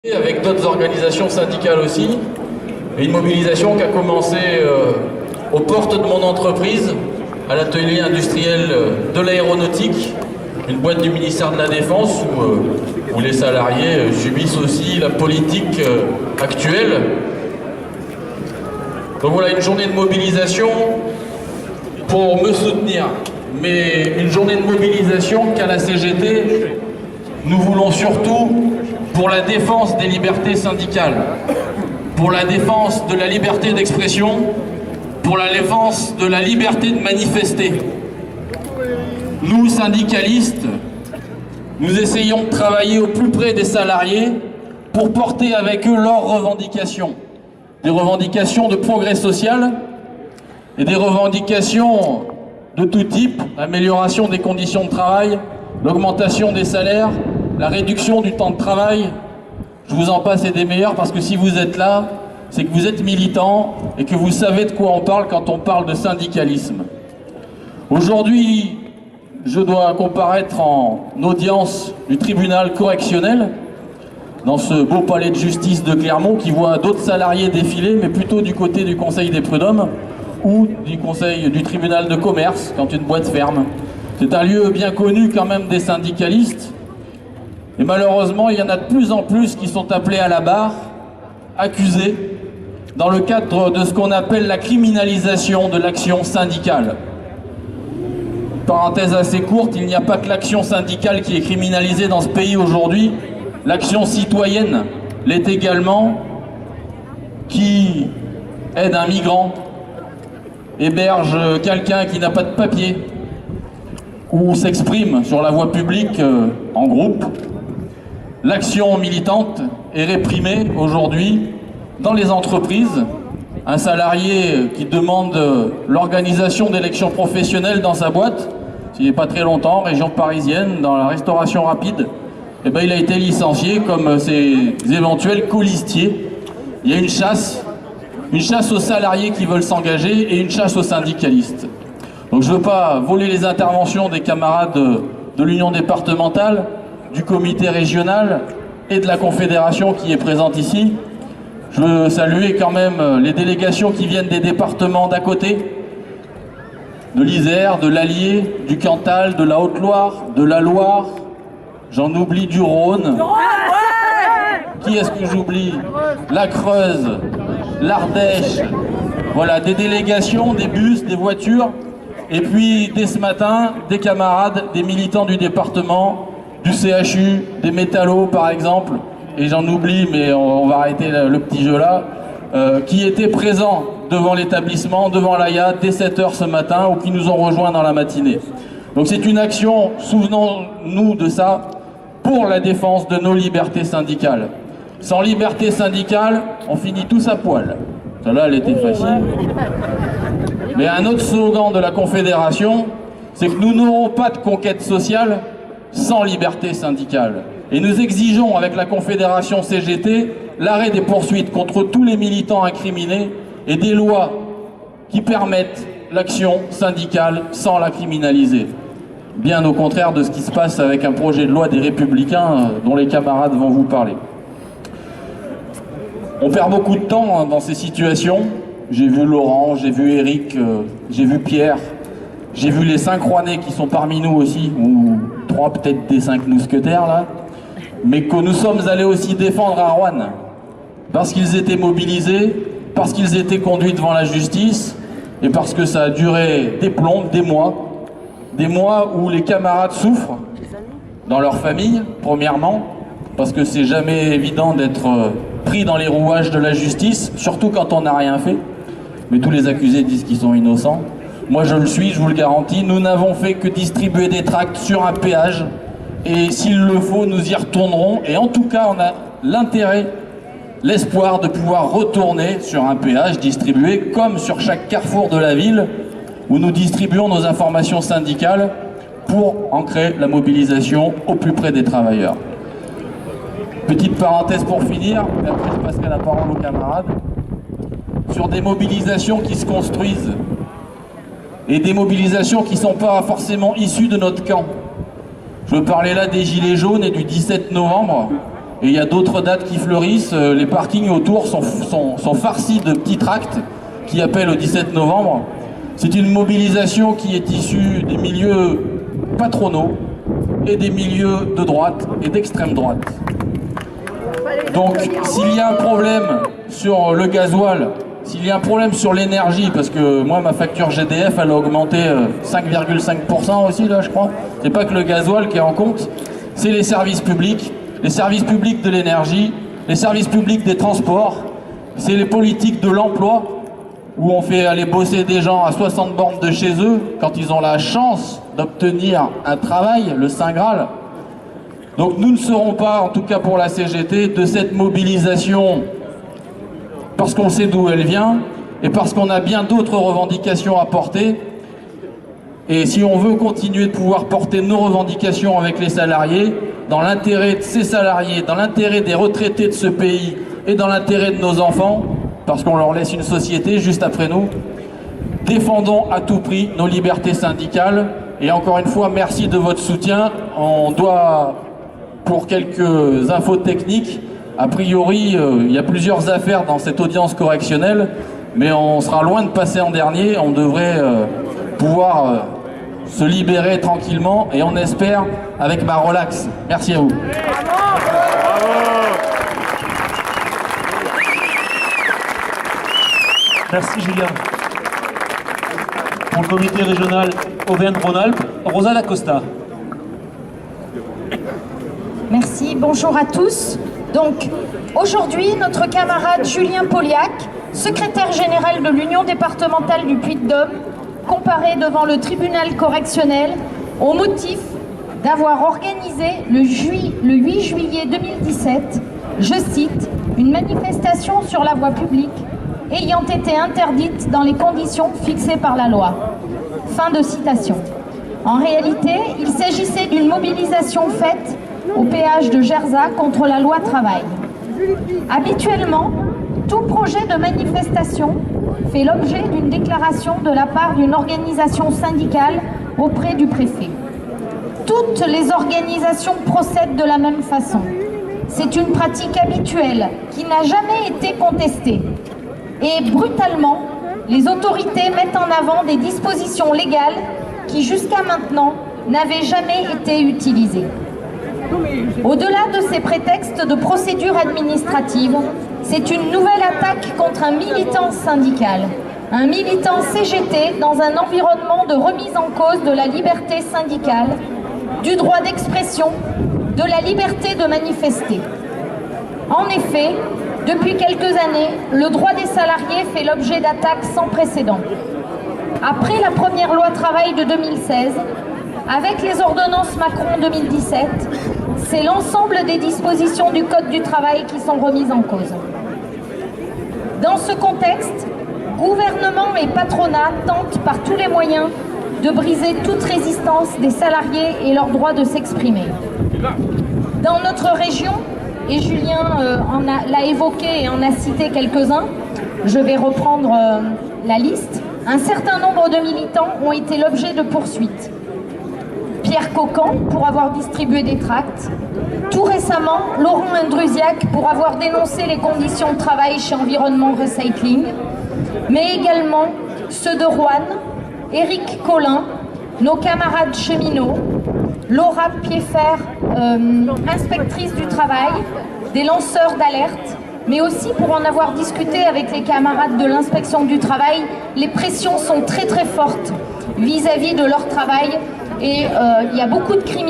Avec d'autres organisations syndicales aussi, et une mobilisation qui a commencé aux portes de mon entreprise, à l'atelier industriel de l'aéronautique, une boîte du ministère de la Défense où les salariés subissent aussi la politique actuelle. Donc voilà, une journée de mobilisation pour me soutenir, mais une journée de mobilisation qu'à la CGT, nous voulons surtout pour la défense des libertés syndicales, pour la défense de la liberté d'expression, pour la défense de la liberté de manifester. Nous, syndicalistes, nous essayons de travailler au plus près des salariés pour porter avec eux leurs revendications. Des revendications de progrès social et des revendications de tout type, amélioration des conditions de travail, l'augmentation des salaires, la réduction du temps de travail. Je vous en passe et des meilleurs, parce que si vous êtes là, c'est que vous êtes militant et que vous savez de quoi on parle quand on parle de syndicalisme. Aujourd'hui, je dois comparaître en audience du tribunal correctionnel dans ce beau palais de justice de Clermont qui voit d'autres salariés défiler, mais plutôt du côté du Conseil des prud'hommes ou du tribunal de commerce quand une boîte ferme. C'est un lieu bien connu quand même des syndicalistes. Et malheureusement, il y en a de plus en plus qui sont appelés à la barre, accusés, dans le cadre de ce qu'on appelle la criminalisation de l'action syndicale. Parenthèse assez courte, il n'y a pas que l'action syndicale qui est criminalisée dans ce pays aujourd'hui. L'action citoyenne l'est également, qui aide un migrant, héberge quelqu'un qui n'a pas de papier, ou s'exprime sur la voie publique en groupe. L'action militante est réprimée aujourd'hui dans les entreprises. Un salarié qui demande l'organisation d'élections professionnelles dans sa boîte, il n'y a pas très longtemps, région parisienne, dans la restauration rapide, eh ben, il a été licencié comme ses éventuels colistiers. Il y a une chasse aux salariés qui veulent s'engager et une chasse aux syndicalistes. Donc je ne veux pas voler les interventions des camarades de l'Union départementale, du comité régional et de la Confédération qui est présente ici. Je veux saluer quand même les délégations qui viennent des départements d'à côté, de l'Isère, de l'Allier, du Cantal, de la Haute-Loire, de la Loire, j'en oublie du Rhône. Qui est-ce que j'oublie? La Creuse, l'Ardèche, voilà, des délégations, des bus, des voitures. Et puis, dès ce matin, des camarades, des militants du département, du CHU, des métallos par exemple, et j'en oublie, mais on va arrêter le petit jeu là, qui étaient présents devant l'établissement, devant l'AIA, dès 7 h ce matin, ou qui nous ont rejoints dans la matinée. Donc c'est une action, souvenons-nous de ça, pour la défense de nos libertés syndicales. Sans liberté syndicale, on finit tous à poil. Celle-là, elle était facile. Mais un autre slogan de la Confédération, c'est que nous n'aurons pas de conquête sociale sans liberté syndicale. Et nous exigeons avec la Confédération CGT l'arrêt des poursuites contre tous les militants incriminés et des lois qui permettent l'action syndicale sans la criminaliser. Bien au contraire de ce qui se passe avec un projet de loi des Républicains dont les camarades vont vous parler. On perd beaucoup de temps dans ces situations. J'ai vu Laurent, j'ai vu Eric, j'ai vu Pierre, j'ai vu les 5 Rouennais qui sont parmi nous aussi, ou 3 peut-être des 5 mousquetaires là, mais que nous sommes allés aussi défendre à Roanne, parce qu'ils étaient mobilisés, parce qu'ils étaient conduits devant la justice, et parce que ça a duré des plombes, des mois où les camarades souffrent dans leur famille, premièrement, parce que c'est jamais évident d'être pris dans les rouages de la justice, surtout quand on n'a rien fait. Mais tous les accusés disent qu'ils sont innocents. Moi je le suis, je vous le garantis. Nous n'avons fait que distribuer des tracts sur un péage. Et s'il le faut, nous y retournerons. Et en tout cas, on a l'intérêt, l'espoir de pouvoir retourner sur un péage distribué comme sur chaque carrefour de la ville où nous distribuons nos informations syndicales pour ancrer la mobilisation au plus près des travailleurs. Petite parenthèse pour finir, et après je passerai la parole aux camarades. Sur des mobilisations qui se construisent et des mobilisations qui ne sont pas forcément issues de notre camp. Je veux parler là des Gilets jaunes et du 17 novembre Et il y a d'autres dates qui fleurissent. Les parkings autour sont farcis de petits tracts qui appellent au 17 novembre. C'est une mobilisation qui est issue des milieux patronaux et des milieux de droite et d'extrême droite. Donc s'il y a un problème sur le gasoil, s'il y a un problème sur l'énergie, parce que moi ma facture GDF elle a augmenté 5,5% aussi là je crois, c'est pas que le gasoil qui est en compte, c'est les services publics de l'énergie, les services publics des transports, c'est les politiques de l'emploi, où on fait aller bosser des gens à 60 bornes de chez eux, quand ils ont la chance d'obtenir un travail, le Saint Graal. Donc nous ne serons pas, en tout cas pour la CGT, de cette mobilisation, parce qu'on sait d'où elle vient, et parce qu'on a bien d'autres revendications à porter. Et si on veut continuer de pouvoir porter nos revendications avec les salariés, dans l'intérêt de ces salariés, dans l'intérêt des retraités de ce pays et dans l'intérêt de nos enfants, parce qu'on leur laisse une société juste après nous, défendons à tout prix nos libertés syndicales. Et encore une fois, merci de votre soutien. On doit, pour quelques infos techniques, a priori, il y a plusieurs affaires dans cette audience correctionnelle, mais on sera loin de passer en dernier. On devrait pouvoir se libérer tranquillement, et on espère avec ma relax. Merci à vous. Merci Julien. Pour le comité régional Auvergne-Rhône-Alpes, Rosa Lacosta. Merci, bonjour à tous. Donc, aujourd'hui, notre camarade Julien Pauliac, secrétaire général de l'Union départementale du Puy-de-Dôme, comparé devant le tribunal correctionnel au motif d'avoir organisé le 8 juillet 2017, je cite, une manifestation sur la voie publique ayant été interdite dans les conditions fixées par la loi. Fin de citation. En réalité, il s'agissait d'une mobilisation faite au péage de Gerza contre la loi travail. Habituellement, tout projet de manifestation fait l'objet d'une déclaration de la part d'une organisation syndicale auprès du préfet. Toutes les organisations procèdent de la même façon. C'est une pratique habituelle qui n'a jamais été contestée. Et brutalement, les autorités mettent en avant des dispositions légales qui jusqu'à maintenant n'avaient jamais été utilisées. Au-delà de ces prétextes de procédure administrative, c'est une nouvelle attaque contre un militant syndical, un militant CGT dans un environnement de remise en cause de la liberté syndicale, du droit d'expression, de la liberté de manifester. En effet, depuis quelques années, le droit des salariés fait l'objet d'attaques sans précédent. Après la première loi travail de 2016, avec les ordonnances Macron 2017, c'est l'ensemble des dispositions du Code du travail qui sont remises en cause. Dans ce contexte, gouvernement et patronat tentent par tous les moyens de briser toute résistance des salariés et leur droit de s'exprimer. Dans notre région, et Julien l'a évoqué et en a cité quelques-uns, je vais reprendre la liste, un certain nombre de militants ont été l'objet de poursuites. Pierre Cocan pour avoir distribué des tracts. Tout récemment, Laurent Indrusiac pour avoir dénoncé les conditions de travail chez Environnement Recycling, mais également ceux de Roanne, Éric Collin, nos camarades cheminots, Laura Piéfer, inspectrice du travail, des lanceurs d'alerte, mais aussi pour en avoir discuté avec les camarades de l'inspection du travail, les pressions sont très très fortes vis-à-vis de leur travail et il y a beaucoup de criminels.